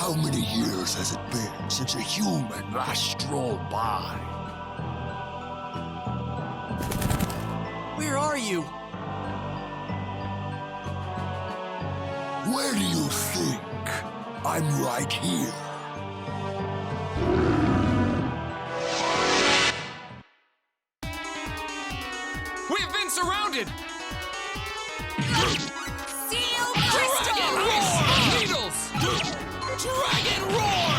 How many years has it been since a human last strolled by? Where are you? Where do you think? I'm right here. We've been surrounded! Seal Crystal! Dragon Roar! Needles! Dragon Roar!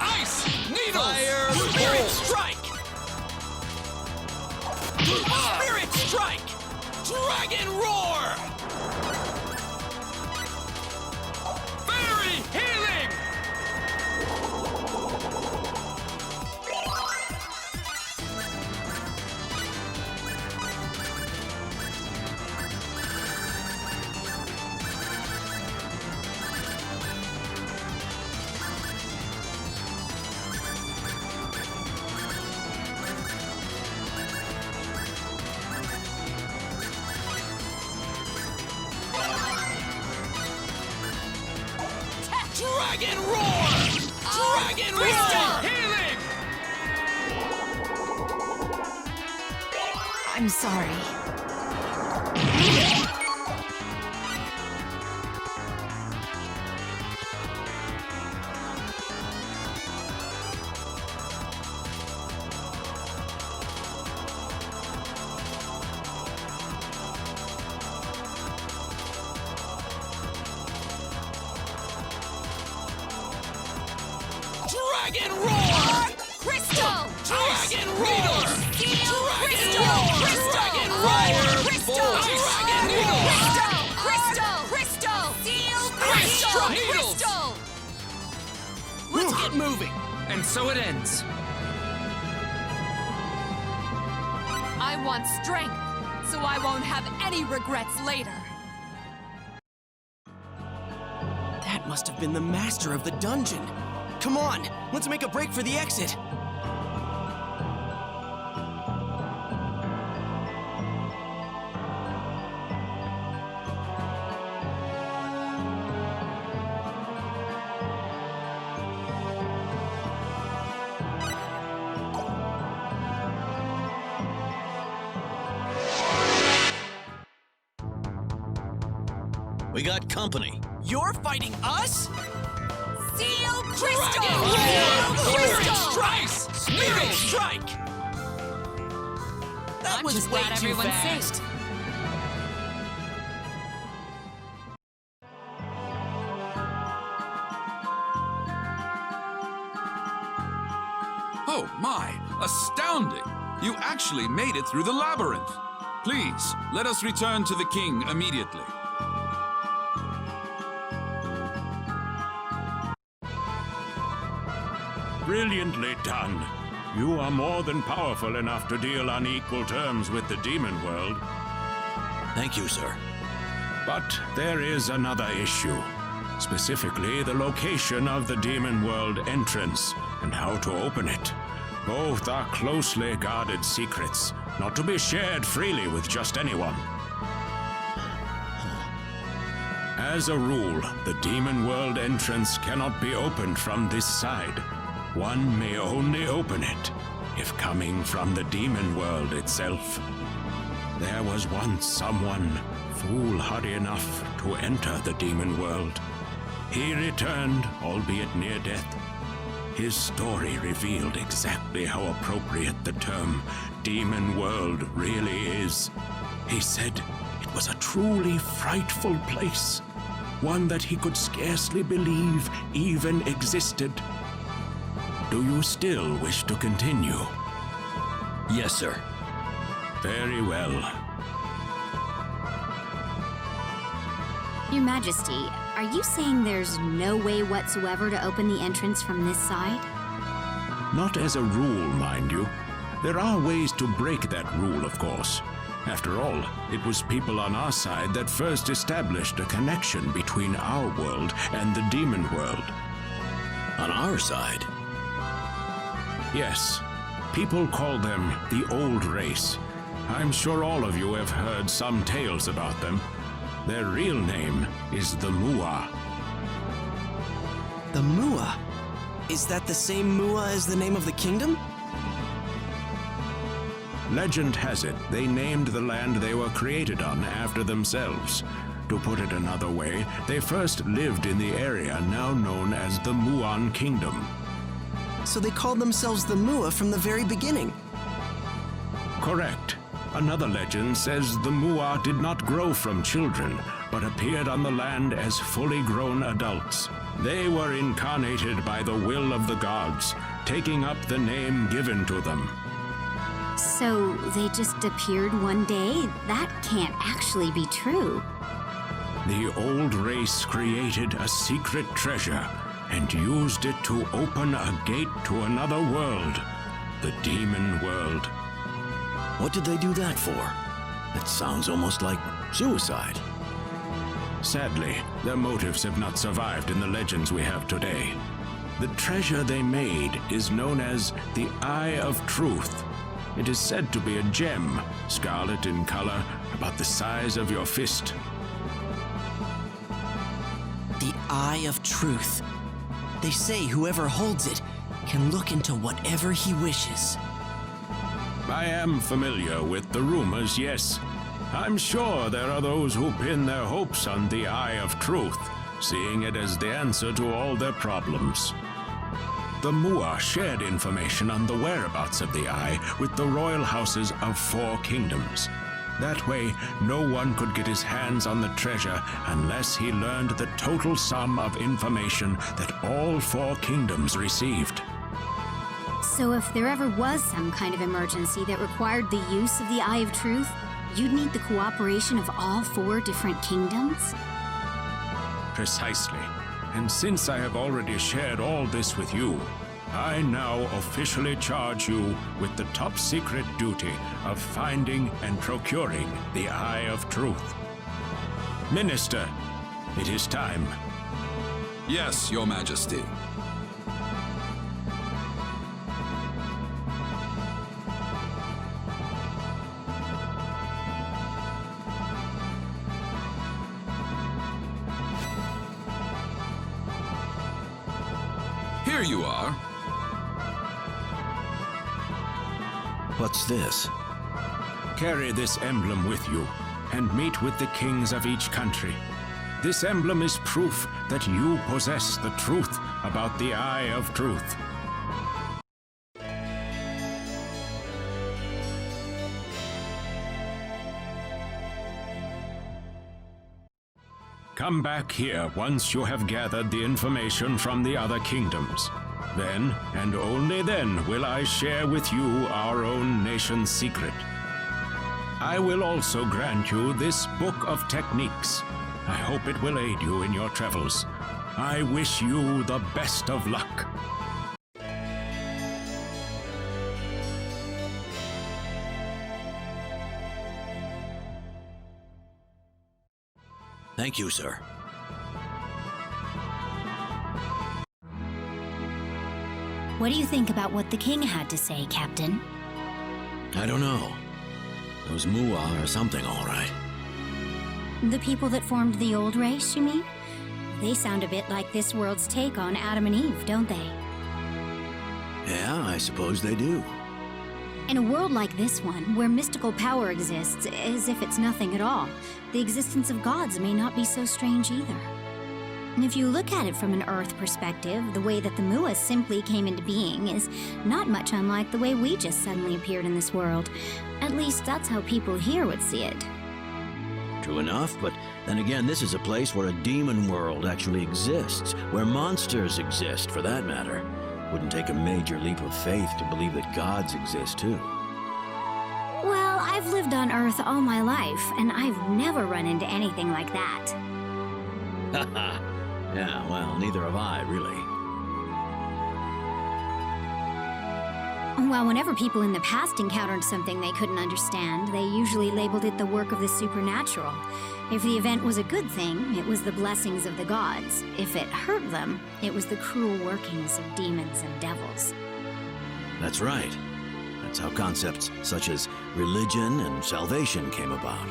Ice! Needles! Fire! Spirit Bolt. Strike! Spirit Strike! Dragon Roar! Fairy Healing! Dragon Roar! Dragon Roar! Healing! I'm sorry. Dragon Roar! Crystal! Dragon Roar! Seal Dragon Crystal! Roar! Crystal! Dragon Roar! Dragon Needle! Crystal! Crystal! Seal Crystal! Needles! Crystal! Let's get moving. And so it ends. I want strength, so I won't have any regrets later. That must have been the master of the dungeon. Come on, let's make a break for the exit. We got company. You're fighting us? Seal Crystal! Dragon Seal Roar! Spirit Crystal! Strike! Spirit Strike! That I'm was just way glad too everyone's fast. safe. Oh my, astounding! You actually made it through the labyrinth. Please, let us return to the king immediately. Brilliantly done. You are more than powerful enough to deal on equal terms with the demon world. Thank you, sir. But there is another issue. Specifically, the location of the demon world entrance and how to open it. Both are closely guarded secrets, not to be shared freely with just anyone. As a rule, the demon world entrance cannot be opened from this side. One may only open it if coming from the demon world itself. There was once someone foolhardy enough to enter the demon world. He returned, albeit near death. His story revealed exactly how appropriate the term demon world really is. He said it was a truly frightful place, one that he could scarcely believe even existed. Do you still wish to continue? Yes, sir. Very well. Your Majesty, are you saying there's no way whatsoever to open the entrance from this side? Not as a rule, mind you. There are ways to break that rule, of course. After all, it was people on our side that first established a connection between our world and the demon world. On our side? Yes, people call them the Old Race. I'm sure all of you have heard some tales about them. Their real name is the Mua. The Mua. Is that the same Mua as the name of the kingdom? Legend has it they named the land they were created on after themselves. To put it another way, they first lived in the area now known as the Muon Kingdom. So they called themselves the Mua from the very beginning. Correct. Another legend says the Mua did not grow from children, but appeared on the land as fully grown adults. They were incarnated by the will of the gods, taking up the name given to them. So they just appeared one day? That can't actually be true. The old race created a secret treasure and used it to open a gate to another world, the demon world. What did they do that for? It sounds almost like suicide. Sadly, their motives have not survived in the legends we have today. The treasure they made is known as the Eye of Truth. It is said to be a gem, scarlet in color, about the size of your fist. The Eye of Truth. They say whoever holds it can look into whatever he wishes. I am familiar with the rumors, yes. I'm sure there are those who pin their hopes on the Eye of Truth, seeing it as the answer to all their problems. The Mua shared information on the whereabouts of the Eye with the royal houses of 4 kingdoms. That way, no one could get his hands on the treasure unless he learned the total sum of information that all 4 kingdoms received. So if there ever was some kind of emergency that required the use of the Eye of Truth, you'd need the cooperation of all 4 different kingdoms? Precisely. And since I have already shared all this with you, I now officially charge you with the top secret duty of finding and procuring the Eye of Truth. Minister, it is time. Yes, Your Majesty. Here you are. What's this? Carry this emblem with you and meet with the kings of each country. This emblem is proof that you possess the truth about the Eye of Truth. Come back here once you have gathered the information from the other kingdoms. Then, and only then, will I share with you our own nation's secret. I will also grant you this book of techniques. I hope it will aid you in your travels. I wish you the best of luck. Thank you, sir. What do you think about what the king had to say, Captain? I don't know. Those Mua or something, all right. The people that formed the old race, you mean? They sound a bit like this world's take on Adam and Eve, don't they? Yeah, I suppose they do. In a world like this one, where mystical power exists as if it's nothing at all, the existence of gods may not be so strange either. And if you look at it from an Earth perspective, the way that the Mua simply came into being is not much unlike the way we just suddenly appeared in this world. At least that's how people here would see it. True enough, but then again, this is a place where a demon world actually exists, where monsters exist, for that matter. Wouldn't take a major leap of faith to believe that gods exist, too. Well, I've lived on Earth all my life, and I've never run into anything like that. Haha. Yeah, well, neither have I, really. Well, whenever people in the past encountered something they couldn't understand, they usually labeled it the work of the supernatural. If the event was a good thing, it was the blessings of the gods. If it hurt them, it was the cruel workings of demons and devils. That's right. That's how concepts such as religion and salvation came about.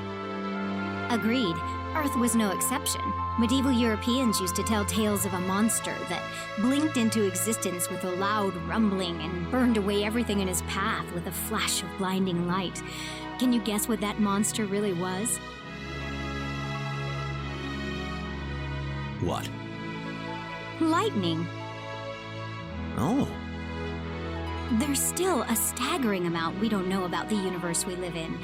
Agreed. Earth was no exception. Medieval Europeans used to tell tales of a monster that blinked into existence with a loud rumbling and burned away everything in his path with a flash of blinding light. Can you guess what that monster really was? What? Lightning. Oh. There's still a staggering amount we don't know about the universe we live in.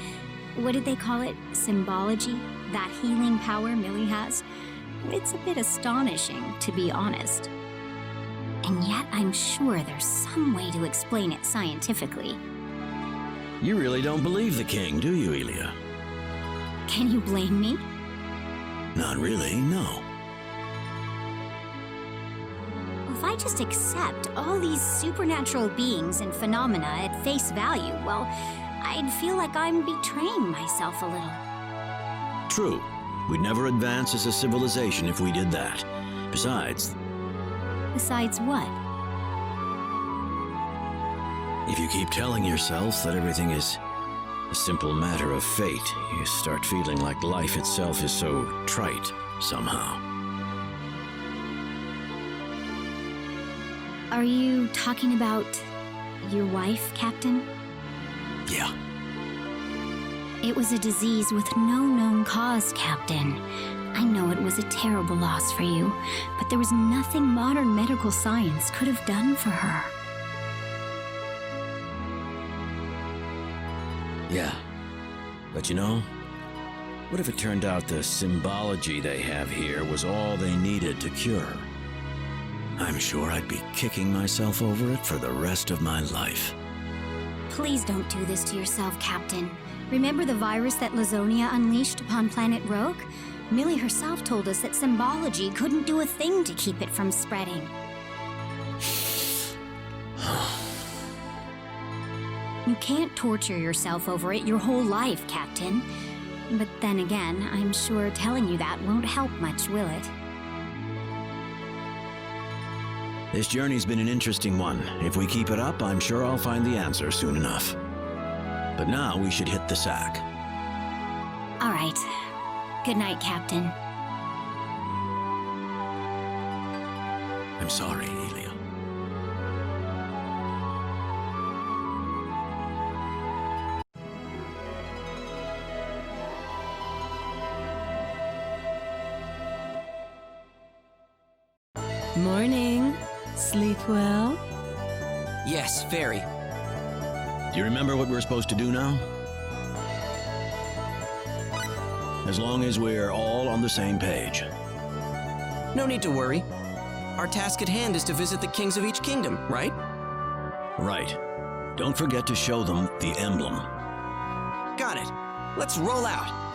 What did they call it? Symbology? That healing power Millie has? It's a bit astonishing, to be honest. And yet I'm sure there's some way to explain it scientifically. You really don't believe the king, do you, Elia? Can you blame me? Not really, no. If I just accept all these supernatural beings and phenomena at face value, well, I'd feel like I'm betraying myself a little. True. We'd never advance as a civilization if we did that. Besides what? If you keep telling yourself that everything is a simple matter of fate, you start feeling like life itself is so trite, somehow. Are you talking about your wife, Captain? Yeah. It was a disease with no known cause, Captain. I know it was a terrible loss for you, but there was nothing modern medical science could have done for her. Yeah. But you know, what if it turned out the symbology they have here was all they needed to cure her? I'm sure I'd be kicking myself over it for the rest of my life. Please don't do this to yourself, Captain. Remember the virus that Lazonia unleashed upon planet Rogue? Millie herself told us that symbology couldn't do a thing to keep it from spreading. You can't torture yourself over it your whole life, Captain. But then again, I'm sure telling you that won't help much, will it? This journey's been an interesting one. If we keep it up, I'm sure I'll find the answer soon enough. But now we should hit the sack. All right. Good night, Captain. I'm sorry, Elia. Morning. Sleep well? Yes, very. Do you remember what we're supposed to do now? As long as we're all on the same page. No need to worry. Our task at hand is to visit the kings of each kingdom, right? Right. Don't forget to show them the emblem. Got it. Let's roll out.